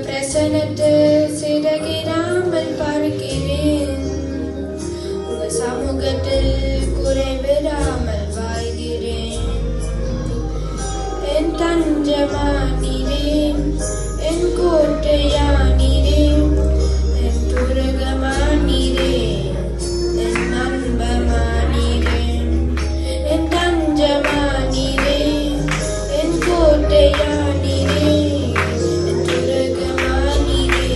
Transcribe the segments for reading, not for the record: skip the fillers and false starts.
பிரசனத்தில் சிறகிடாமல் பார்க்கிறேன். உங்க சமூகத்தில் குறைவிடாமல் வாழ்கிறேன். என் தஞ்சமானீரே, என் கோட்டையானீரே, என் துருகமானீரே, என் நண்பமானீரே. என் தஞ்சமானீரே, என் கோட்டையானீரே, என் துருகமானீரே,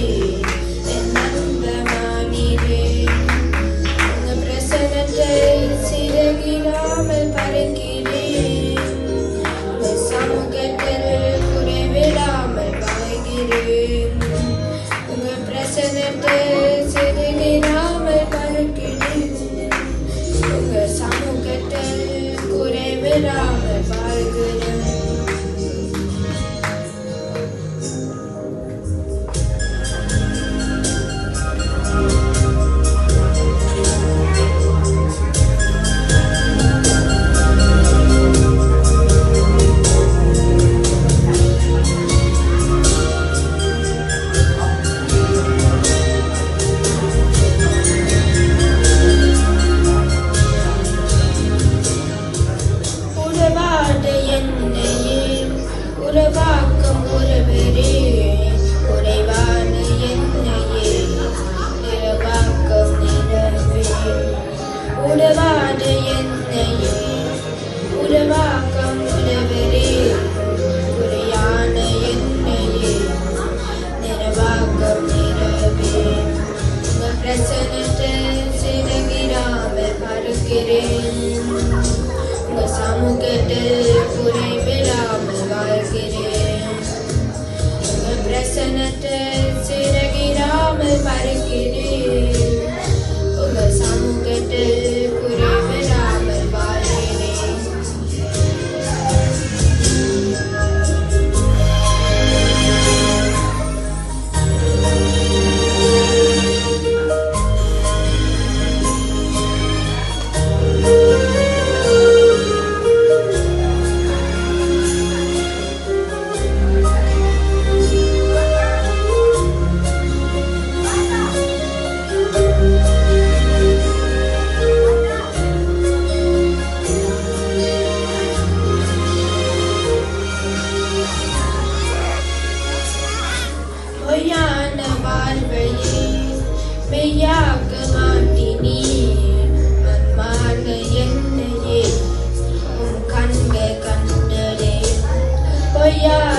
என் நண்பமானீரே. உங்க பிரசனத்தில் சிறகிடாமல் பறக்கிறேன். உங்க சமூகத்தில் குறைவிடாமல் வாழ்கிறேன். உங்க பிரசனத்தில் சிறகிடாமல் பறக்கிறேன். உங்க சமூகத்தில் குறைவிடாமல் வாழ்கிறேன். உறவாட என்னையே உறவாக்கும் ஒருவரே, குறைவான என்னையே நிறைவாக்கும் நிறவே. உறவாட என்னையே உறவாக்கும் ஒருவரே, குறையான என்னையே நிறைவாக்கும் நிறவே. உங்க பிரசனத்தில் சிறகிடாமல் பறக்கிறேன். உங்க சமூகத்தில் குறைவிடாமல் வாழ்கிறேன். உங்க பிரசனத்தில் சிறகிடாமல் பறக்கிறேன். உங்க சமூகத்தில் குறைவிடாமல் வாழ்கிறேன். பொய்யான வாழ்வையே மெய்யாக்க மாட்டினீர். அன்பான என்னையே உன் கண்கள் கண்டதே. பொய்யான